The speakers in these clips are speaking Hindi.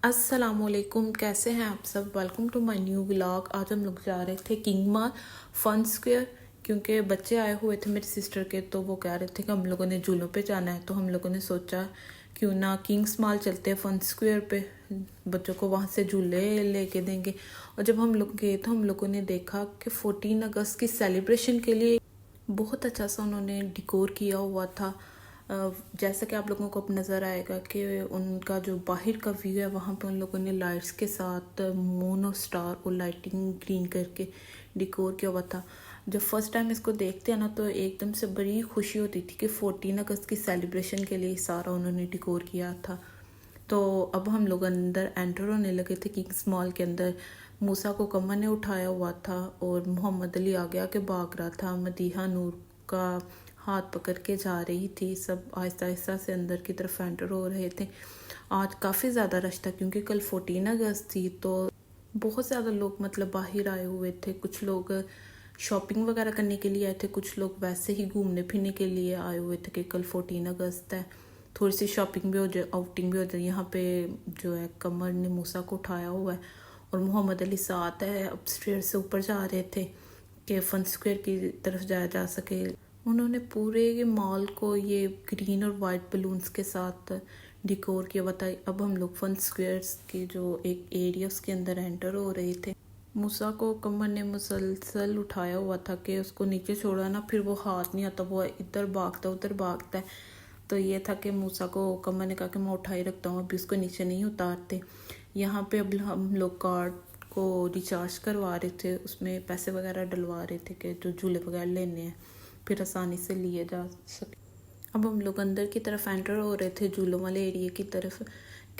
अस्सलामुअलैकुम, कैसे हैं आप सब। Welcome to my new vlog. आज हम लोग जा रहे थे किंग माल फन स्क्वायर, क्योंकि बच्चे आए हुए थे मेरी सिस्टर के, तो वो कह रहे थे कि हम लोगों ने झूलों पे जाना है। तो हम लोगों ने सोचा क्यों ना किंग्स माल चलते हैं फन स्क्वायर पे, बच्चों को वहाँ से झूले लेके देंगे। और जब हम लोग गए तो हम लोगों ने देखा कि 14 अगस्त की सेलिब्रेशन के लिए बहुत अच्छा सा उन्होंने डिकोर किया हुआ था। जैसा कि आप लोगों को अब नज़र आएगा कि उनका जो बाहर का व्यू है, वहाँ पे उन लोगों ने लाइट्स के साथ मून और स्टार और लाइटिंग ग्रीन करके डिकोर किया हुआ था। जब फर्स्ट टाइम इसको देखते हैं ना, तो एकदम से बड़ी खुशी होती थी कि 14 अगस्त की सेलिब्रेशन के लिए सारा उन्होंने डिकोर किया था। तो अब हम लोग अंदर एंटर होने लगे थे किंग्स मॉल के अंदर। मूसा को कमर ने उठाया हुआ था और मोहम्मद अली आगे आके भाग रहा था। मदीहा नूर का हाथ पकड़ के जा रही थी। सब आहिस्ता आहिस्ता से अंदर की तरफ एंटर हो रहे थे। आज काफ़ी ज़्यादा रश था क्योंकि कल 14 अगस्त थी, तो बहुत ज़्यादा लोग मतलब बाहर आए हुए थे। कुछ लोग शॉपिंग वगैरह करने के लिए आए थे, कुछ लोग वैसे ही घूमने फिरने के लिए आए हुए थे कि कल 14 अगस्त है, थोड़ी सी शॉपिंग भी हो जाए, आउटिंग भी हो जाए। यहाँ पे जो है कमर ने मूसा को उठाया हुआ है और मोहम्मद अली साथ है। अपस्टेयर से ऊपर जा रहे थे कि फन स्क्वायर की तरफ जाया जा सके। उन्होंने पूरे मॉल को ये ग्रीन और वाइट बलून्स के साथ डिकोर किया हुआ था। अब हम लोग फन स्क्वायर्स की जो एक एरिया उसके अंदर एंटर हो रहे थे। मूसा को कमर ने मुसलसल उठाया हुआ था कि उसको नीचे छोड़ा ना, फिर वो हाथ नहीं आता, वो इधर भागता उधर भागता है। तो ये था कि मूसा को कमर ने कहा कि मैं उठाई रखता हूँ, अभी उसको नीचे नहीं उतारते। यहाँ पे अब हम लोग कार्ड को रिचार्ज करवा रहे थे, उसमें पैसे वगैरह डलवा रहे थे कि जो झूले वगैरह लेने हैं फिर आसानी से लिए जा सके। अब हम लोग अंदर की तरफ एंटर हो रहे थे झूलों वाले एरिया की तरफ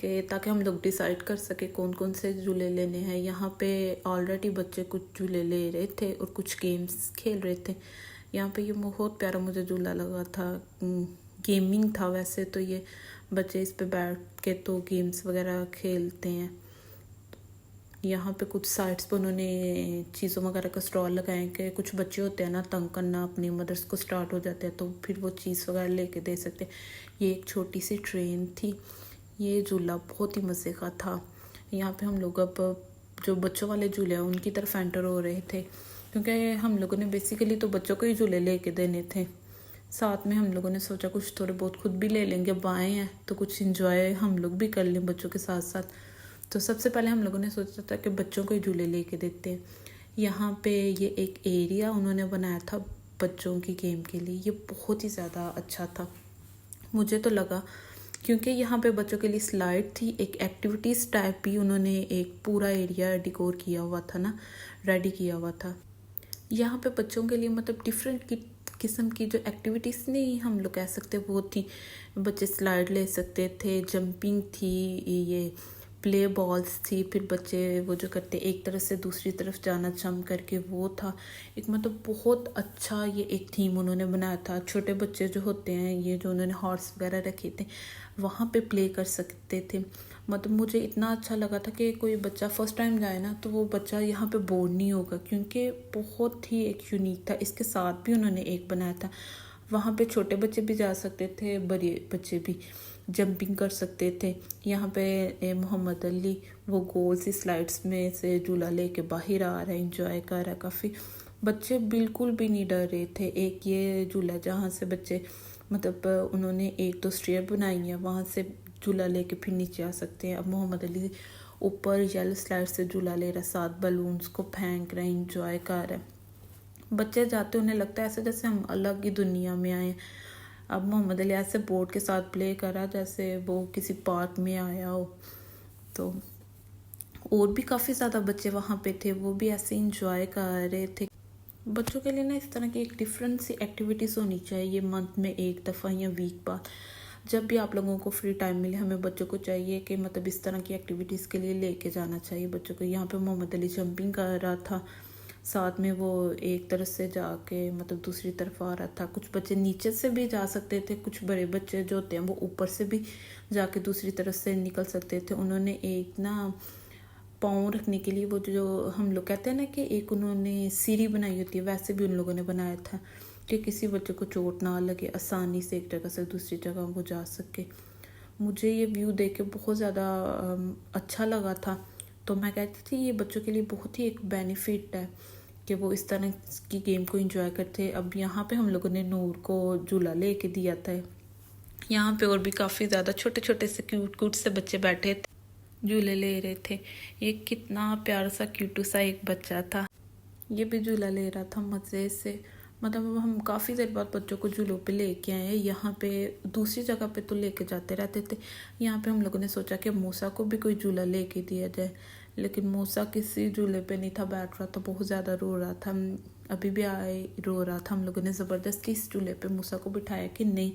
के, ताकि हम लोग डिसाइड कर सके कौन कौन से झूले लेने हैं। यहाँ पे ऑलरेडी बच्चे कुछ झूले ले रहे थे और कुछ गेम्स खेल रहे थे। यहाँ पे ये बहुत प्यारा मुझे झूला लगा था। गेमिंग था वैसे तो, ये बच्चे इस पे बैठ के तो गेम्स वगैरह खेलते हैं। यहाँ पे कुछ साइड्स पे उन्होंने चीज़ों वगैरह का स्टॉल लगाए कि कुछ बच्चे होते हैं ना तंग करना अपनी मदर्स को स्टार्ट हो जाते हैं, तो फिर वो चीज़ वगैरह लेके दे सकते। ये एक छोटी सी ट्रेन थी। ये झूला बहुत ही मज़े का था। यहाँ पे हम लोग अब जो बच्चों वाले झूले हैं उनकी तरफ एंटर हो रहे थे, क्योंकि हम लोगों ने बेसिकली तो बच्चों को ही झूले लेके देने थे। साथ में हम लोगों ने सोचा कुछ थोड़े बहुत खुद भी ले लेंगे, बाएँ हैं तो कुछ इंजॉय हम लोग भी कर लें बच्चों के साथ साथ। तो सबसे पहले हम लोगों ने सोचा था कि बच्चों को ही झूले लेके देते हैं। यहाँ पे ये एक एरिया उन्होंने बनाया था बच्चों की गेम के लिए, ये बहुत ही ज़्यादा अच्छा था मुझे तो लगा, क्योंकि यहाँ पे बच्चों के लिए स्लाइड थी, एक एक्टिविटीज़ टाइप भी उन्होंने एक पूरा एरिया डिकोर किया हुआ था ना, रेडी किया हुआ था। यहाँ पे बच्चों के लिए मतलब डिफरेंट किस्म की जो एक्टिविटीज़ नहीं हम लोग कह सकते वो थी। बच्चे स्लाइड ले सकते थे, जंपिंग थी, ये प्ले बॉल्स थी, फिर बच्चे वो जो करते एक तरफ से दूसरी तरफ जाना जंप करके वो था। एक मतलब बहुत अच्छा ये एक थीम उन्होंने बनाया था। छोटे बच्चे जो होते हैं, ये जो उन्होंने हॉर्स वगैरह रखे थे वहाँ पे प्ले कर सकते थे। मतलब मुझे इतना अच्छा लगा था कि कोई बच्चा फर्स्ट टाइम जाए ना तो वो बच्चा यहाँ पे बोर नहीं होगा, क्योंकि बहुत ही एक यूनिक था। इसके साथ भी उन्होंने एक बनाया था, वहाँ पे छोटे बच्चे भी जा सकते थे, बड़े बच्चे भी जंपिंग कर सकते थे। यहाँ पे मोहम्मद अली वो गोल सी स्लाइड्स में से झूला लेके बाहर आ रहा है, इंजॉय कर रहा है। काफ़ी बच्चे बिल्कुल भी नहीं डर रहे थे। एक ये झूला जहाँ से बच्चे मतलब उन्होंने एक तो स्टेयर बनाई है, वहाँ से झूला लेके फिर नीचे आ सकते हैं। अब मोहम्मद अली ऊपर येलो स्लाइड से झूला ले रहा है, साथ बलून्स को फेंक रहे हैं, इंजॉय कर रहे हैं। बच्चे जाते उन्हें लगता है ऐसे जैसे हम अलग ही दुनिया में आए। अब मोहम्मद अली ऐसे बोर्ड के साथ प्ले करा जैसे वो किसी पार्क में आया हो। तो और भी काफ़ी ज़्यादा बच्चे वहाँ पे थे, वो भी ऐसे इंजॉय कर रहे थे। बच्चों के लिए ना इस तरह की एक डिफरेंट सी एक्टिविटीज़ होनी चाहिए मंथ में एक दफ़ा या वीक बाद। जब भी आप लोगों को फ्री टाइम मिले, हमें बच्चों को चाहिए कि मतलब इस तरह की एक्टिविटीज़ के लिए लेके जाना चाहिए बच्चों को। यहाँ पे मोहम्मद अली जंपिंग कर रहा था, साथ में वो एक तरफ से जाके मतलब दूसरी तरफ आ रहा था। कुछ बच्चे नीचे से भी जा सकते थे, कुछ बड़े बच्चे जो होते हैं वो ऊपर से भी जाके दूसरी तरफ से निकल सकते थे। उन्होंने एक ना पाँव रखने के लिए वो जो हम लोग कहते हैं ना कि एक उन्होंने सीढ़ी बनाई होती है, वैसे भी उन लोगों ने बनाया था कि किसी बच्चे को चोट ना लगे, आसानी से एक जगह से दूसरी जगह वो जा सके। मुझे ये व्यू देख के बहुत ज़्यादा अच्छा लगा था। तो मैं कहती थी ये बच्चों के लिए बहुत ही एक बेनिफिट है कि वो इस तरह की गेम को एंजॉय करते। अब यहाँ पे हम लोगों ने नूर को झूला लेके दिया था। यहाँ पे और भी काफ़ी ज़्यादा छोटे छोटे से क्यूट क्यूट से बच्चे बैठे थे, झूले ले रहे थे। ये कितना प्यारा सा क्यूटू सा एक बच्चा था, ये भी झूला ले रहा था मज़े से। मतलब हम काफ़ी देर बाद बच्चों को झूलों पे लेके आए हैं। यहाँ पे दूसरी जगह पे तो लेके जाते रहते थे, यहाँ पे हम लोगों ने सोचा कि मूसा को भी कोई झूला लेके दिया जाए, लेकिन मूसा किसी झूले पे नहीं था बैठ रहा था, बहुत ज़्यादा रो रहा था। अभी भी आए रो रहा था। हम लोगों ने ज़बरदस्ती इस झूले पे मूसा को बिठाया कि नहीं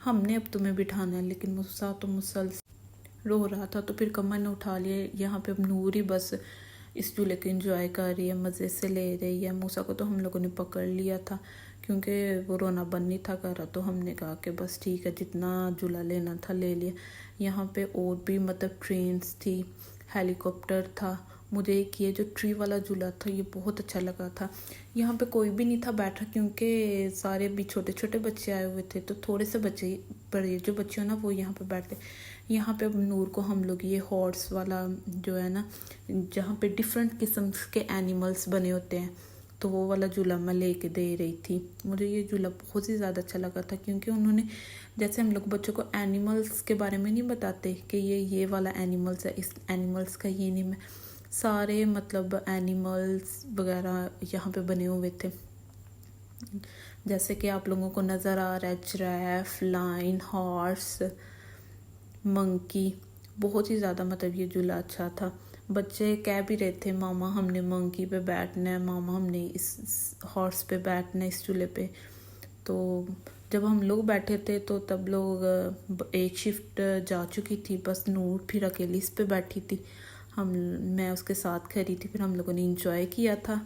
हमने अब तुम्हें बिठाना है, लेकिन मूसा तो मुसलसल रो रहा था। तो फिर कमर ने उठा लिए। यहाँ पे अब नूर ही बस इस झूले को एंजॉय कर रही है, मज़े से ले रही है। मूसा को तो हम लोगों ने पकड़ लिया था क्योंकि वो रोना बंद नहीं था कर रहा, तो हमने कहा कि बस ठीक है जितना झूला लेना था ले लिया। यहाँ पे और भी मतलब ट्रेन्स थी, हेलीकॉप्टर था। मुझे एक ये जो ट्री वाला झूला था ये बहुत अच्छा लगा था। यहाँ पे कोई भी नहीं था बैठा क्योंकि सारे भी छोटे छोटे बच्चे आए हुए थे, तो थोड़े से बच्चे बड़े जो बच्चे हो ना वो यहाँ पे बैठते। यहाँ पे अब नूर को हम लोग ये हॉर्स वाला जो है ना जहाँ पे डिफरेंट किस्म के एनिमल्स बने होते हैं, तो वो वाला झूला मैं लेके दे रही थी। मुझे ये झूला बहुत ही ज़्यादा अच्छा लगा था क्योंकि उन्होंने जैसे हम लोग बच्चों को एनिमल्स के बारे में नहीं बताते कि ये वाला एनिमल्स है, इस एनिमल्स का ये नेम है। सारे मतलब एनिमल्स वगैरह यहाँ पे बने हुए थे, जैसे कि आप लोगों को नज़र आ रहा है जिराफ, लाइन, हॉर्स, मंकी। बहुत ही ज़्यादा मतलब ये झूला अच्छा था। बच्चे कह भी रहे थे मामा हमने मंकी पे बैठना है, मामा हमने इस हॉर्स पे बैठना है, इस झूले पे। तो जब हम लोग बैठे थे तो तब लोग एक शिफ्ट जा चुकी थी, बस नूर फिर अकेली इस पे बैठी थी। मैं उसके साथ खड़ी थी। फिर हम लोगों ने इंजॉय किया था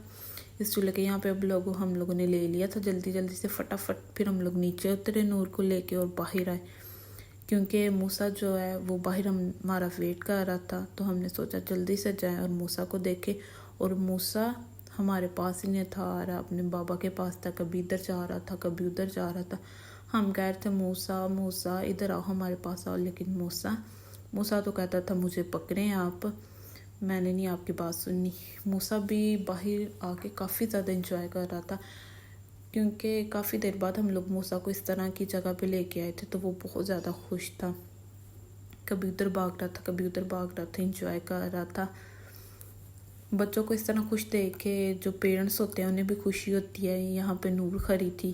इस झूले के। यहाँ पे अब हम लोगों ने ले लिया था जल्दी जल्दी से फटाफट। फिर हम लोग नीचे उतरे नूर को लेके और बाहर आए क्योंकि मूसा जो है वो बाहर हमारा वेट कर रहा था, तो हमने सोचा जल्दी से जाएं और मूसा को देखें। और मूसा हमारे पास ही नहीं था आ रहा, अपने बाबा के पास था, कभी इधर जा रहा था कभी उधर जा रहा था। हम कह रहे थे मूसा मूसा इधर आओ हमारे पास आओ, लेकिन मूसा तो कहता था मुझे पकड़ें आप। मैंने नहीं आपकी बात सुनी। मूसा भी बाहर आके काफ़ी ज़्यादा इंजॉय कर रहा था क्योंकि काफ़ी देर बाद हम लोग मूसा को इस तरह की जगह पे लेके आए थे, तो वो बहुत ज़्यादा खुश था। कभी उधर भाग रहा था कभी उधर भाग रहा था, इंजॉय कर रहा था। बच्चों को इस तरह खुश देख के जो पेरेंट्स होते हैं उन्हें भी खुशी होती है। यहाँ पे नूर खड़ी थी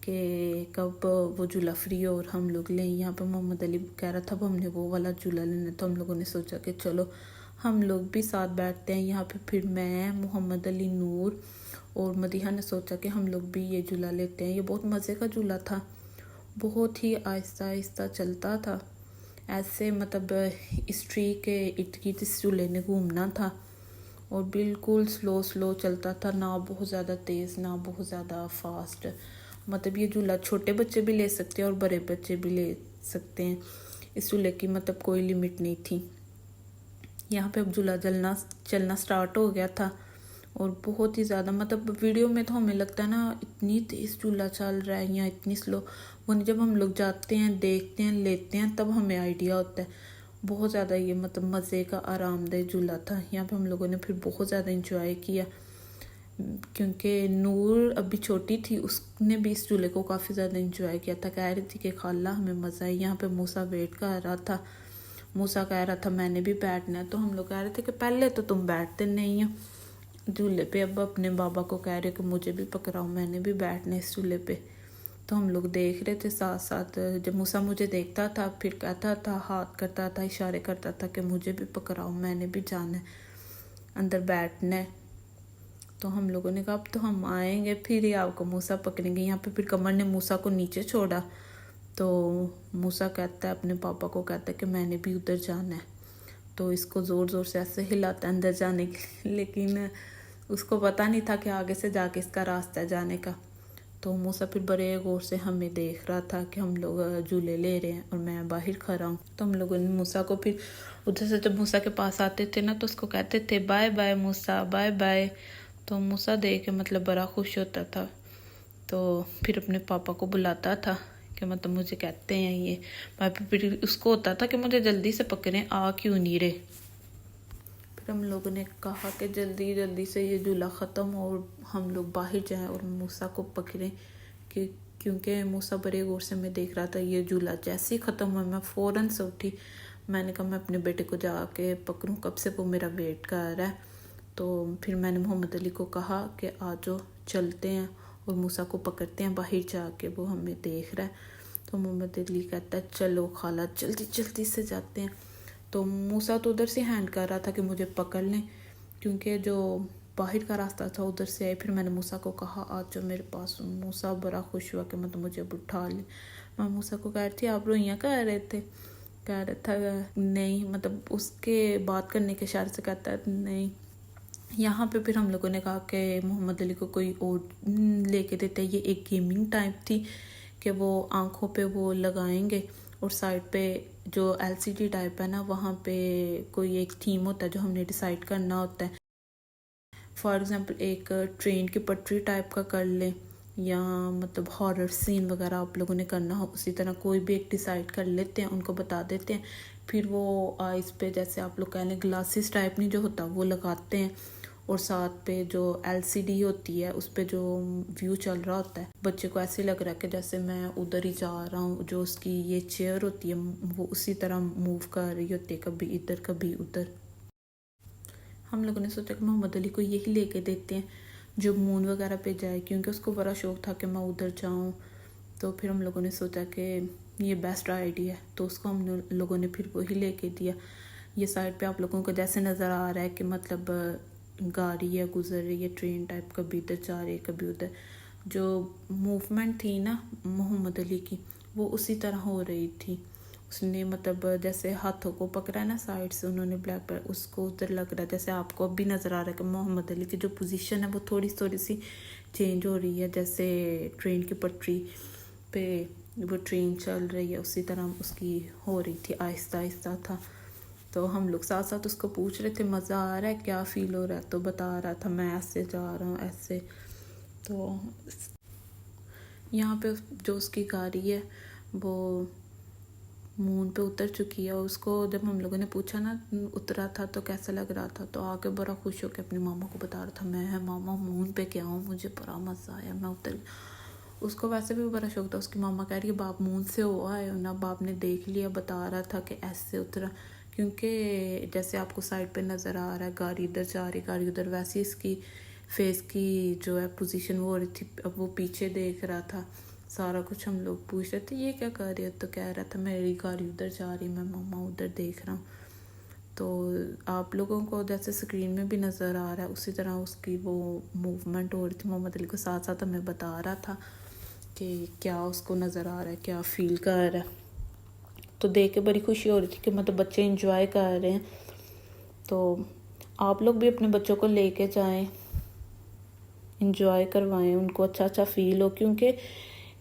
कि कब वो झूला फ्री हो और हम लोग लें। यहाँ पे मोहम्मद अली कह रहा था अब हमने वो वाला झूला लेना, तो हम लोगों ने सोचा कि चलो हम लोग भी साथ बैठते हैं। यहाँ पे फिर मैं, मोहम्मद अली, नूर और मदीहा ने सोचा कि हम लोग भी ये झूला लेते हैं। ये बहुत मज़े का झूला था, बहुत ही आहिस्ता आहिस्ता चलता था ऐसे, मतलब इस ट्री के इर्द गिर्द इस झूले ने घूमना था और बिल्कुल स्लो स्लो चलता था, ना बहुत ज़्यादा तेज़ ना बहुत ज़्यादा फास्ट। मतलब ये झूला छोटे बच्चे भी ले सकते हैं और बड़े बच्चे भी ले सकते हैं। इस झूले की मतलब कोई लिमिट नहीं थी। यहाँ पे अब झूला चलना स्टार्ट हो गया था और बहुत ही ज़्यादा मतलब वीडियो में तो हमें लगता है ना इतनी तेज़ झूला चल रहा है या इतनी स्लो, वो जब हम लोग जाते हैं देखते हैं लेते हैं तब हमें आइडिया होता है। बहुत ज़्यादा ये मतलब मज़े का आरामदेह झूला था। यहाँ पे हम लोगों ने फिर बहुत ज़्यादा इंजॉय किया क्योंकि नूर अभी छोटी थी, उसने भी इस झूले को काफ़ी ज़्यादा इंजॉय किया था। कह रही थी कि खाला हमें मज़ा है। यहाँ पे मूसा वेट कर रहा था, मूसा कह रहा था मैंने भी बैठना है, तो हम लोग कह रहे थे कि पहले तो तुम बैठते नहीं हो झूले पे, अब अपने बाबा को कह रहे कि मुझे भी पकड़ाओ मैंने भी बैठना है इस झूले पे। तो हम लोग देख रहे थे साथ साथ। जब मूसा मुझे देखता था फिर कहता था, हाथ करता था, इशारे करता था कि मुझे भी पकड़ाओ मैंने भी जाना है अंदर बैठना है। तो हम लोगों ने कहा अब तो हम आएंगे फिर ही आपको मूसा पकड़ेंगे। यहाँ पे फिर कमर ने मूसा को नीचे छोड़ा, तो मूसा कहता है अपने पापा को, कहता है कि मैंने भी उधर जाना है। तो इसको ज़ोर ज़ोर से ऐसे हिलाता है अंदर जाने के, लेकिन उसको पता नहीं था कि आगे से जाके इसका रास्ता है जाने का। तो मूसा फिर बड़े गौर से हमें देख रहा था कि हम लोग झूले ले रहे हैं और मैं बाहर खड़ा हूँ। तो हम लोगों ने मूसा को फिर उधर से जब मूसा के पास आते थे ना तो उसको कहते थे बाय बाय मूसा बाय बाय। तो मूसा देख के मतलब बड़ा खुश होता था, तो फिर अपने पापा को बुलाता था कि कि मतलब मुझे कहते हैं ये फिर उसको होता था कि मुझे जल्दी से पकड़ें, आ क्यों नहीं रहे। फिर हम लोगों ने कहा कि जल्दी जल्दी से ये झूला ख़त्म हो और हम लोग बाहर जाएं और मूसा को पकड़ें कि क्योंकि मूसा बड़े गौर से मैं देख रहा था ये झूला। जैसे ही ख़त्म हुआ मैं फ़ौरन से उठी, मैंने कहा मैं अपने बेटे को जाके पकड़ूं, कब से वो मेरा वेट कर रहा है। तो फिर मैंने मोहम्मद अली को कहा कि आ जाओ चलते हैं और मूसा को पकड़ते हैं बाहर जाके, वो हमें देख रहा है। तो मोहम्मद अली कहता है चलो खाला जल्दी जल्दी से जाते हैं। तो मूसा तो उधर से हैंड कर रहा था कि मुझे पकड़ लें, क्योंकि जो बाहर का रास्ता था उधर से आए। फिर मैंने मूसा को कहा आ जाओ मेरे पास। मूसा बड़ा खुश हुआ कि मतलब मुझे उठा ले। मैं मूसा को कह रही थी आप रोइयाँ कर रहे थे, कह रहा था नहीं, मतलब उसके बात करने के इशारे से कहता है नहीं। यहाँ पे फिर हम लोगों ने कहा कि मोहम्मद अली को कोई और लेके देते। ये एक गेमिंग टाइप थी कि वो आंखों पे वो लगाएंगे और साइड पे जो LCD टाइप है ना, वहाँ पे कोई एक थीम होता है जो हमने डिसाइड करना होता है। फॉर एग्ज़ाम्पल एक ट्रेन की पटरी टाइप का कर ले, या मतलब हॉरर सीन वगैरह आप लोगों ने करना हो, उसी तरह कोई भी एक डिसाइड कर लेते हैं, उनको बता देते हैं। फिर वो आइस पे जैसे आप लोग कह लें ग्लासेस टाइप नहीं जो होता वो लगाते हैं, और साथ पे जो LCD होती है उस पे जो व्यू चल रहा होता है, बच्चे को ऐसे लग रहा है कि जैसे मैं उधर ही जा रहा हूँ। जो उसकी ये चेयर होती है वो उसी तरह मूव कर रही होती है, कभी इधर कभी उधर। हम लोगों ने सोचा कि मोहम्मद अली को यही लेके देते हैं जो मून वगैरह पे जाए, क्योंकि उसको बड़ा शौक था कि मैं उधर जाऊँ। तो फिर हम लोगों ने सोचा कि ये बेस्ट आइडिया है, तो उसको हम लोगों ने फिर वही लेके दिया। ये साइड पे आप लोगों को जैसे नज़र आ रहा है कि मतलब गाड़ी है गुजर रही है ट्रेन टाइप, कभी इधर जा रही है कभी उधर। जो मूवमेंट थी ना मोहम्मद अली की वो उसी तरह हो रही थी। उसने मतलब जैसे हाथों को पकड़ा है ना साइड से उन्होंने ब्लैक पर, उसको उधर लग रहा है जैसे आपको अब भी नज़र आ रहा है कि मोहम्मद अली की जो पोजीशन है वो थोड़ी थोड़ी सी चेंज हो रही है। जैसे ट्रेन की पटरी पे वो ट्रेन चल रही है उसी तरह उसकी हो रही थी, आहिस्ता आहिस्ता था। तो हम लोग साथ साथ उसको पूछ रहे थे मज़ा आ रहा है, क्या फ़ील हो रहा है, तो बता रहा था मैं ऐसे जा रहा हूँ ऐसे। तो यहाँ पे जो उसकी गाड़ी है वो मून पे उतर चुकी है। उसको जब हम लोगों ने पूछा ना उतरा था तो कैसा लग रहा था, तो आके बड़ा खुश होकर अपनी मामा को बता रहा था मैं है मामा मून पे क्या हूँ, मुझे बड़ा मज़ा आया, मैं उतर। उसको वैसे भी बड़ा शौक था। उसकी मामा कह रही है बाप मून से हो आए हो ना, बाप ने देख लिया, बता रहा था कि ऐसे उतरा। क्योंकि जैसे आपको साइड पे नज़र आ रहा है गाड़ी इधर जा रही गाड़ी उधर, वैसे इसकी फेस की जो है पोजीशन वो हो रही थी। अब वो पीछे देख रहा था सारा कुछ। हम लोग पूछ रहे थे ये क्या कर रही है, तो कह रहा था मेरी गाड़ी उधर जा रही, मैं मामा उधर देख रहा हूँ। तो आप लोगों को जैसे स्क्रीन में भी नज़र आ रहा है उसी तरह उसकी वो मूवमेंट हो रही थी। मोहम्मद अली को साथ साथ हमें बता रहा था कि क्या उसको नज़र आ रहा है, क्या फ़ील कर रहा है। तो देख के बड़ी खुशी हो रही थी कि मतलब बच्चे इंजॉय कर रहे हैं। तो आप लोग भी अपने बच्चों को लेके जाएं, इंजॉय करवाएं, उनको अच्छा अच्छा फ़ील हो। क्योंकि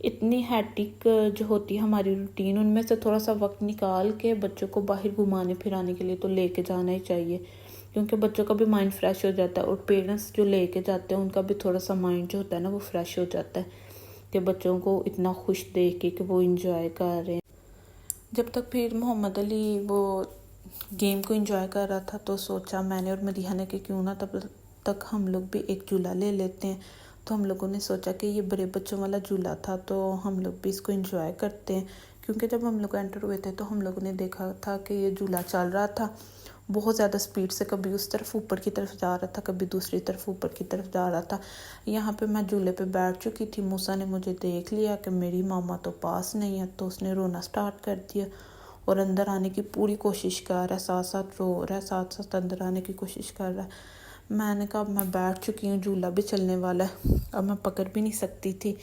इतनी हैट्रिक जो होती है हमारी रूटीन, उनमें से थोड़ा सा वक्त निकाल के बच्चों को बाहर घुमाने फिराने के लिए तो लेके जाना ही चाहिए, क्योंकि बच्चों का भी माइंड फ्रेश हो जाता है और पेरेंट्स जो लेके जाते हैं उनका भी थोड़ा सा माइंड जो होता है ना वो फ्रेश हो जाता है कि बच्चों को इतना खुश देख के कि वो इंजॉय कर रहे हैं। जब तक फिर मोहम्मद अली वो गेम को एंजॉय कर रहा था तो सोचा मैंने और मदीहा ने कि क्यों ना तब तक हम लोग भी एक झूला ले लेते हैं। तो हम लोगों ने सोचा कि ये बड़े बच्चों वाला झूला था तो हम लोग भी इसको एंजॉय करते हैं। क्योंकि जब हम लोग एंटर हुए थे तो हम लोगों ने देखा था कि ये झूला चल रहा था बहुत ज़्यादा स्पीड से, कभी उस तरफ ऊपर की तरफ जा रहा था कभी दूसरी तरफ ऊपर की तरफ जा रहा था। यहाँ पे मैं झूले पे बैठ चुकी थी, मूसा ने मुझे देख लिया कि मेरी मामा तो पास नहीं है, तो उसने रोना स्टार्ट कर दिया और अंदर आने की पूरी कोशिश कर रहा है, साथ साथ रो रहा है, साथ साथ अंदर आने की कोशिश कर रहा है। मैंने कहा अब मैं बैठ चुकी हूँ, झूला भी चलने वाला है, अब मैं पकड़ भी नहीं सकती थी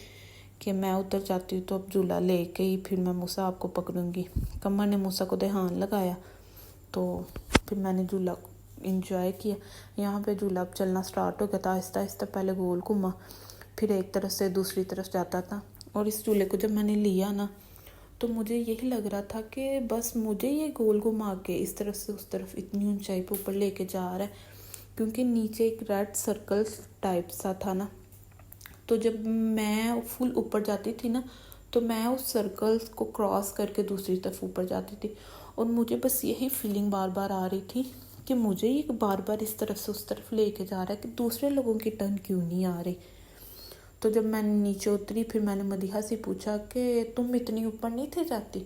कि मैं उतर जाती हूँ तो अब झूला लेके ही फिर मैं मूसा आपको पकड़ूंगी। कमर ने मूसा को ध्यान लगाया तो फिर मैंने झूला इंजॉय किया। यहाँ पे झूला अब चलना स्टार्ट हो गया था, आहिस्ता आहिस्ता पहले गोल घुमा फिर एक तरफ से दूसरी तरफ जाता था। और इस झूले को जब मैंने लिया ना तो मुझे यही लग रहा था कि बस मुझे ये गोल घुमा के इस तरफ से उस तरफ इतनी ऊंचाई पे ऊपर लेके जा रहा है, क्योंकि नीचे एक रेड सर्कल टाइप सा था ना। तो जब मैं फुल ऊपर जाती थी ना तो मैं उस सर्कल को क्रॉस करके दूसरी तरफ ऊपर जाती थी और मुझे बस यही फीलिंग बार बार आ रही थी कि मुझे ये बार बार इस तरफ से उस तरफ लेके जा रहा है कि दूसरे लोगों की टर्न क्यों नहीं आ रही। तो जब मैंने नीचे उतरी फिर मैंने मदीहा से पूछा कि तुम इतनी ऊपर नहीं थे जाती।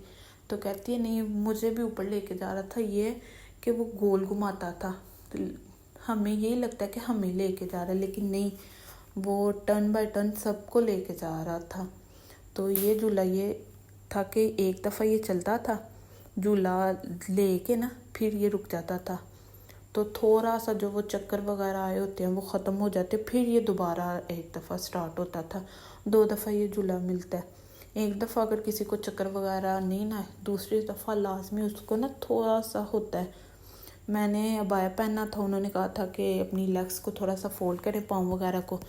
तो कहती है नहीं, मुझे भी ऊपर लेके जा रहा था, ये कि वो गोल घुमाता था तो हमें यही लगता है कि हमें लेके जा रहा है, लेकिन नहीं, वो टर्न बाय टर्न सबको लेके जा रहा था। तो ये झूला ये था कि एक दफ़ा ये चलता था झूला लेके ना, फिर ये रुक जाता था, तो थोड़ा सा जो वो चक्कर वगैरह आए होते हैं वो ख़त्म हो जाते, फिर ये दोबारा एक दफ़ा स्टार्ट होता था। 2 दफ़ा ये झूला मिलता है। एक दफ़ा अगर किसी को चक्कर वगैरह नहीं ना आए, दूसरी दफ़ा लाजमी उसको ना थोड़ा सा होता है। मैंने अबाया पहना था, उन्होंने कहा था कि अपनी लेग्स को थोड़ा सा फोल्ड करें, पाँव वगैरह को,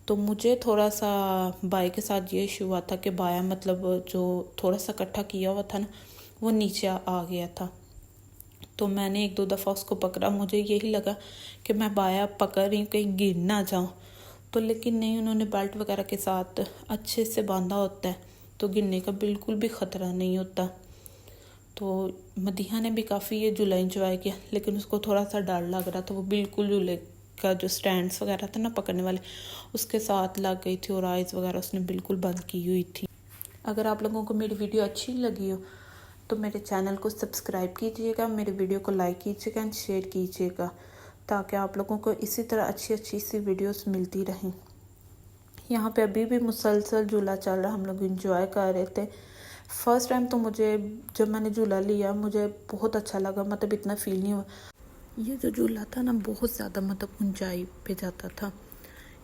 तो मुझे थोड़ा सा बाय के साथ ये इशू हुआ था कि बाया मतलब जो थोड़ा सा इकट्ठा किया हुआ था ना वो नीचे आ गया था। तो मैंने 1-2 दफ़ा उसको पकड़ा, मुझे यही लगा कि मैं बाया पकड़ रही हूँ कहीं गिर ना जाऊँ, तो लेकिन नहीं, उन्होंने बेल्ट वगैरह के साथ अच्छे से बांधा होता है तो गिरने का बिल्कुल भी ख़तरा नहीं होता। तो मदीहा ने भी काफ़ी ये झूला इंजॉय किया, लेकिन उसको थोड़ा सा डर लग रहा था। वो बिल्कुल झूले का जो स्टैंड्स वगैरह था ना पकड़ने वाले, उसके साथ लग गई थी और आइज़ वगैरह उसने बिल्कुल बंद की हुई थी। अगर आप लोगों को मेरी वीडियो अच्छी लगी हो तो मेरे चैनल को सब्सक्राइब कीजिएगा, मेरे वीडियो को लाइक कीजिएगा एंड शेयर कीजिएगा, ताकि आप लोगों को इसी तरह अच्छी अच्छी सी वीडियोस मिलती रहें। यहाँ पे अभी भी मुसलसल झूला चल रहा, हम लोग इंजॉय कर रहे थे। फर्स्ट टाइम तो मुझे, जब मैंने झूला लिया, मुझे बहुत अच्छा लगा, मतलब इतना फील नहीं हुआ। ये जो झूला था ना बहुत ज़्यादा मतलब ऊंचाई पे जाता था,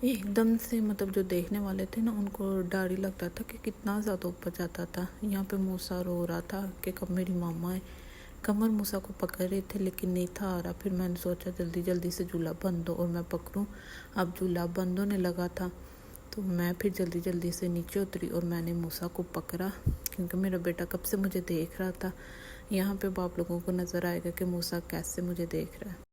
एकदम से मतलब जो देखने वाले थे ना उनको डर ही लगता था कि कितना ज़्यादा ऊपर जाता था। यहाँ पे मूसा रो रहा था कि कब मेरी मामा आए। कमर मूसा को पकड़ रहे थे लेकिन नहीं था आ रहा। फिर मैंने सोचा जल्दी जल्दी से झूला बंद हो और मैं पकड़ूं। अब झूला बंद होने लगा था तो मैं फिर जल्दी जल्दी से नीचे उतरी और मैंने मूसा को पकड़ा, क्योंकि मेरा बेटा कब से मुझे देख रहा था। यहाँ पे आप लोगों को नज़र आएगा कि मूसा कैसे मुझे देख रहा है।